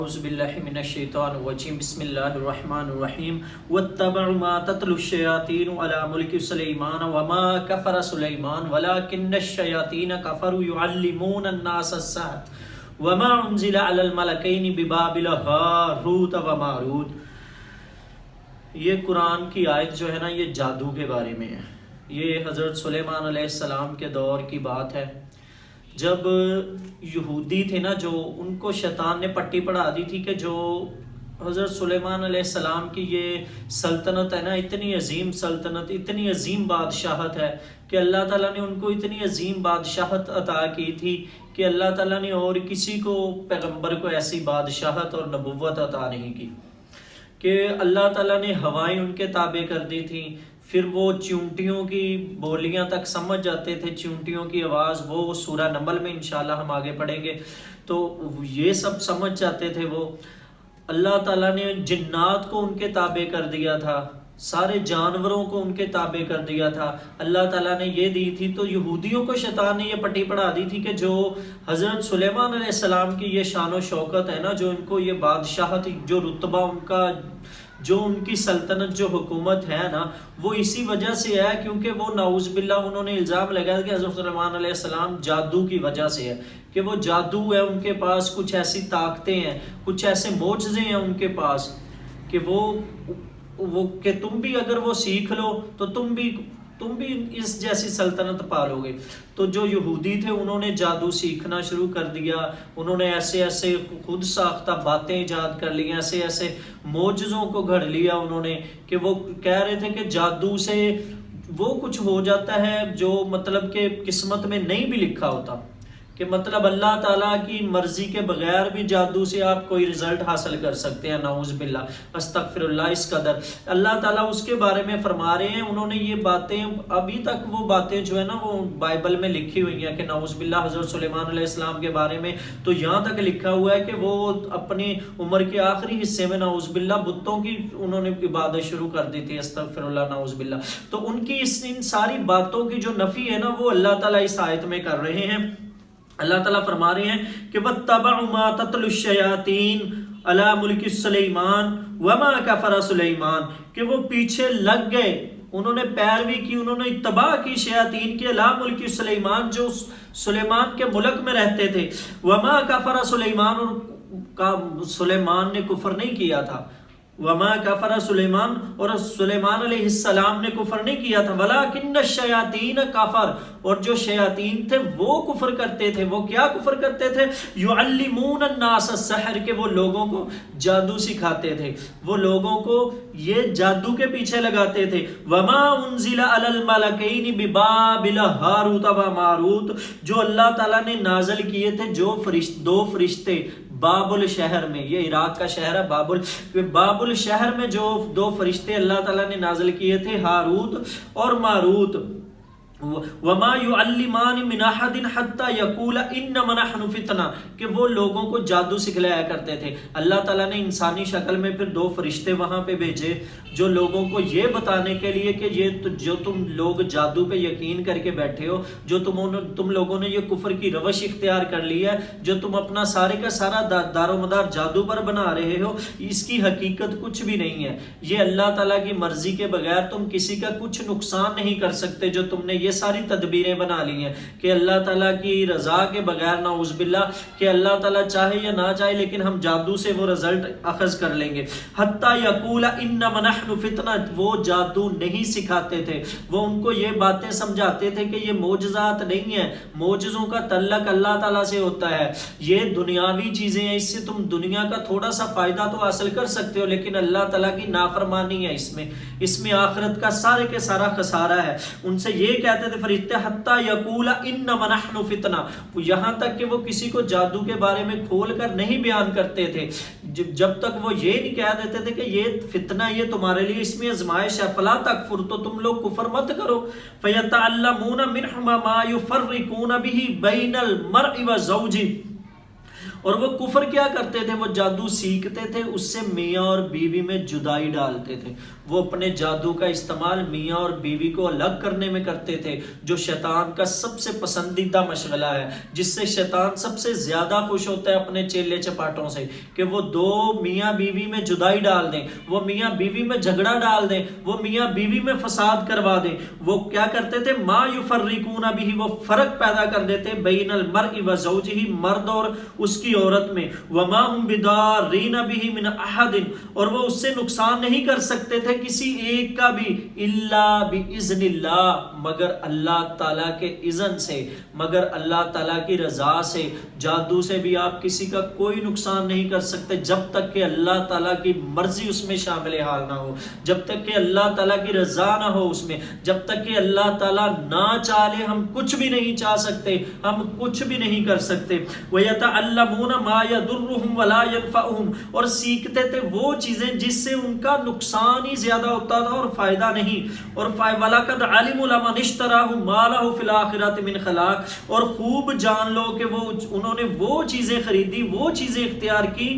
اعوذ باللہ من الشیطان الرجیم بسم اللہ الرحمن الرحیم واتبعوا ما تتلو الشیاطین علی ملک سلیمان وما کفر سلیمان ولکن الشیاطین کفروا یعلمون الناس السحر وما انزل علی الملکین ببابل ہاروت وماروت۔ یہ قرآن کی آیت جو ہے نا، یہ جادو کے بارے میں ہے۔ یہ حضرت سلیمان علیہ السلام کے دور کی بات ہے، جب یہودی تھے نا، جو ان کو شیطان نے پٹی پڑھا دی تھی کہ جو حضرت سلیمان علیہ السلام کی یہ سلطنت ہے نا، اتنی عظیم سلطنت، اتنی عظیم بادشاہت ہے کہ اللہ تعالیٰ نے ان کو اتنی عظیم بادشاہت عطا کی تھی کہ اللہ تعالیٰ نے اور کسی کو، پیغمبر کو، ایسی بادشاہت اور نبوت عطا نہیں کی کہ اللہ تعالیٰ نے ہوائیں ان کے تابع کر دی تھیں، پھر وہ چونٹیوں کی بولیاں تک سمجھ جاتے تھے، چونٹیوں کی آواز، وہ سورہ نمل میں انشاءاللہ ہم آگے پڑھیں گے، تو یہ سب سمجھ جاتے تھے۔ وہ اللہ تعالیٰ نے جنات کو ان کے تابع کر دیا تھا، سارے جانوروں کو ان کے تابع کر دیا تھا، اللہ تعالیٰ نے یہ دی تھی۔ تو یہودیوں کو شیطان نے یہ پٹی پڑھا دی تھی کہ جو حضرت سلیمان علیہ السلام کی یہ شان و شوکت ہے نا، جو ان کو یہ بادشاہت، جو رتبہ ان کا، جو ان کی سلطنت، جو حکومت ہے نا، وہ اسی وجہ سے ہے کیونکہ وہ نعوذ باللہ انہوں نے الزام لگایا کہ حضرت سلیمان علیہ السلام جادو کی وجہ سے ہے، کہ وہ جادو ہے، ان کے پاس کچھ ایسی طاقتیں ہیں، کچھ ایسے معجزے ہیں ان کے پاس کہ وہ کہ تم بھی اگر وہ سیکھ لو تو تم بھی اس جیسی سلطنت پالو گے۔ تو جو یہودی تھے انہوں نے جادو سیکھنا شروع کر دیا، انہوں نے ایسے ایسے خود ساختہ باتیں ایجاد کر لی، ایسے ایسے معجزوں کو گھڑ لیا انہوں نے کہ وہ کہہ رہے تھے کہ جادو سے وہ کچھ ہو جاتا ہے جو مطلب کہ قسمت میں نہیں بھی لکھا ہوتا، کہ مطلب اللہ تعالیٰ کی مرضی کے بغیر بھی جادو سے آپ کوئی رزلٹ حاصل کر سکتے ہیں، نعوذ باللہ، استغفر اللہ۔ اس قدر اللہ تعالیٰ اس کے بارے میں فرما رہے ہیں، انہوں نے یہ باتیں ابھی تک، وہ باتیں جو ہے نا وہ بائبل میں لکھی ہوئی ہیں کہ نعوذ باللہ حضرت سلیمان علیہ السلام کے بارے میں تو یہاں تک لکھا ہوا ہے کہ وہ اپنی عمر کے آخری حصے میں نعوذ باللہ بتوں کی انہوں نے عبادت شروع کر دی تھی، استغفر اللہ، نعوذ باللہ۔ تو ان کی ان ساری باتوں کی جو نفی ہے نا، وہ اللہ تعالیٰ اس آیت میں کر رہے ہیں۔ اللہ تعالیٰ فرما رہے ہیں کہ وَاتَّبَعُوا مَا تَتْلُو الشَّيَاطِينُ عَلَى مُلْكِ سُلَيْمَانَ وَمَا كَفَرَ سُلَيْمَانَ، کہ وہ پیچھے لگ گئے، انہوں نے پیروی کی، انہوں نے اتباع کی شیاطین کے، عَلَى مُلْكِ سُلَيْمَانَ، جو سلیمان کے ملک میں رہتے تھے، وَمَا كَفَرَ سُلَيْمَانَ، اور سلیمان نے کفر نہیں کیا تھا، وما کفر سلیمان، اور سلیمان علیہ السلام نے کفر نہیں کیا تھا، ولکن الشیاطین کفر، اور جو شیاطین تھے وہ کفر کرتے تھے۔ وہ کیا کفر کرتے تھے؟ یعلمون الناس السحر، کہ وہ لوگوں کو جادو سکھاتے تھے، وہ لوگوں کو یہ جادو کے پیچھے لگاتے تھے۔ وما انزل علی الملکین ببابل ہاروت و ماروت، جو اللہ تعالیٰ نے نازل کیے تھے دو فرشتے بابل شہر میں، یہ عراق کا شہر ہے بابل شہر میں، جو دو فرشتے اللہ تعالیٰ نے نازل کیے تھے، ہاروت اور ماروت۔ وما يعلمان من احد حتى يقول انما نحن فتنہ، کہ وہ لوگوں کو جادو سکھلایا کرتے تھے۔ اللہ تعالیٰ نے انسانی شکل میں پھر دو فرشتے وہاں پہ بھیجے جو لوگوں کو یہ بتانے کے لیے کہ یہ جو تم لوگ جادو پہ یقین کر کے بیٹھے ہو، جو تم لوگوں نے یہ کفر کی روش اختیار کر لی ہے، جو تم اپنا سارے کا سارا دار و مدار جادو پر بنا رہے ہو، اس کی حقیقت کچھ بھی نہیں ہے۔ یہ اللہ تعالیٰ کی مرضی کے بغیر تم کسی کا کچھ نقصان نہیں کر سکتے، جو تم نے یہ ساری تدبیریں بنا لی ہیں کہ اللہ تعالیٰ کی رضا کے بغیر، نعوذ باللہ، کہ اللہ تعالیٰ چاہے یا نہ چاہے لیکن ہم جادو سے وہ رزلٹ اخذ کر لیں گے۔ حتیٰ یقول انما نحن فتنہ، وہ جادو نہیں سکھاتے تھے، وہ ان کو یہ باتیں سمجھاتے تھے کہ یہ معجزات نہیں ہیں، معجزوں کا تعلق اللہ تعالیٰ سے ہوتا ہے، یہ دنیاوی چیزیں ہیں، اس سے تم دنیا کا تھوڑا سا فائدہ تو حاصل کر سکتے ہو، لیکن اللہ تعالیٰ کی نافرمانی ہے اس میں آخرت کا سارے کے سارا خسارہ ہے۔ ان سے یہ کہتے تھے فرشتے، حتیٰ یقول انما نحن فتنہ، یہاں تک کہ وہ کسی کو جادو کے بارے میں کھول کر نہیں بیان کرتے تھے، جب تک وہ یہ نہیں کہہ دیتے تھے کہ یہ فتنہ، یہ تمہارے لیے اس میں آزمائش ہے، فلا تکفر، تو تم لوگ کفر مت کرو۔ فیتعلمون منہما ما یفرقون به بین المرء وزوجہ، اور وہ کفر کیا کرتے تھے؟ وہ جادو سیکھتے تھے، اس سے میاں اور بیوی میں جدائی ڈالتے تھے۔ وہ اپنے جادو کا استعمال میاں اور بیوی کو الگ کرنے میں کرتے تھے، جو شیطان کا سب سے پسندیدہ مشغلہ ہے، جس سے شیطان سب سے زیادہ خوش ہوتا ہے اپنے چیلے چپاٹوں سے، کہ وہ دو میاں بیوی میں جدائی ڈال دیں، وہ میاں بیوی میں جھگڑا ڈال دیں، وہ میاں بیوی میں فساد کروا دیں۔ وہ کیا کرتے تھے؟ ما یفرقون بہ، وہ فرق پیدا کر دیتے بین المرء و زوجہ، مرد اور اس کی عورت میں، وما هم بضارین بہ من احد، اور وہ اس سے نقصان نہیں کر سکتے تھے کسی ایک کا بھی، الا باذن اللہ، مگر اللہ تعالیٰ کے اذن سے، مگر اللہ تعالیٰ کی رضا سے۔ جادو سے بھی آپ کسی کا کوئی نقصان نہیں کر سکتے جب تک کہ اللہ تعالیٰ کی مرضی اس میں شامل حال نہ ہو، جب تک کہ اللہ تعالیٰ کی رضا نہ ہو اس میں، جب تک کہ اللہ تعالیٰ نہ چاہے ہم کچھ بھی نہیں چاہ سکتے، ہم کچھ بھی نہیں کر سکتے۔ وَيَتَعَلَّمُونَ مَا يَضُرُّهُمْ وَلَا يَنفَعُهُمْ، اور سیکھتے تھے وہ چیزیں جس سے ان کا نقصان ہی زیادہ ہوتا تھا اور فائدہ نہیں۔ اور وَلَقَدْ عَلِمُوا لَمَنِ اشْتَرَاهُ مَا لَهُ فِي الْآخِرَةِ مِنْ خَلَاقٍ، اور خوب جان لو کہ انہوں نے وہ چیزیں خریدی، وہ چیزیں اختیار کی،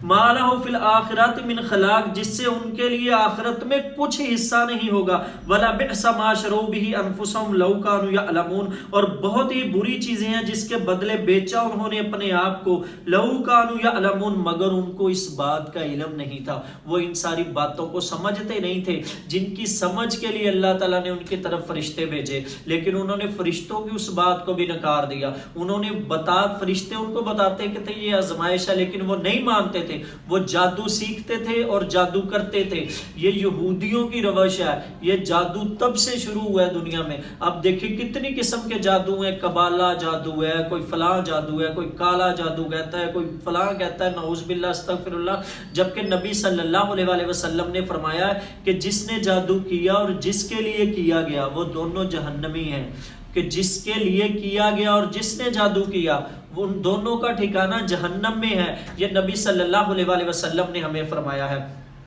مَا لَهُ فِي الْآخِرَةِ مِنْ خَلَاقٍ، جس سے ان کے لیے آخرت میں کچھ حصہ نہیں ہوگا۔ وَلَا بِئْسَ مَا شَرَوْا بِهِ أَنفُسَهُمْ لَوْ كَانُوا يَعْلَمُونَ، اور بہت ہی بری چیزیں ہیں جس کے بدلے بیچا انہوں نے اپنے آپ کو، لَوْ كَانُوا يَعْلَمُونَ، مگر ان کو اس بات کا علم نہیں تھا، وہ ان ساری باتوں کو سمجھتے نہیں تھے، جن کی سمجھ کے لیے اللہ تعالیٰ نے ان کی طرف فرشتے بھیجے، لیکن انہوں نے فرشتوں کی اس بات کو بھی نکار دیا۔ انہوں نے فرشتے ان کو بتاتے کہ تھے یہ آزمائش ہے، لیکن وہ نہیں مانتے تھے، وہ جادو سیکھتے تھے اور جادو کرتے تھے۔ یہ یہودیوں کی روش ہے، یہ جادو تب سے شروع ہوا ہے دنیا میں۔ اب دیکھیں کتنی قسم کے جادو ہیں، قبالہ جادو ہے، کوئی فلاں جادو ہے، کوئی کالا جادو کہتا ہے، کوئی فلاں کہتا ہے، نعوذ باللہ استغفر اللہ، جبکہ نبی صلی اللہ علیہ وسلم نے فرمایا ہے کہ جس نے جادو کیا اور جس کے لیے کیا گیا وہ دونوں جہنمی ہیں، کہ جس کے لیے کیا گیا اور جس نے جادو کیا وہ ان دونوں کا ٹھکانہ جہنم میں ہے، یہ نبی صلی اللہ علیہ وسلم نے ہمیں فرمایا ہے۔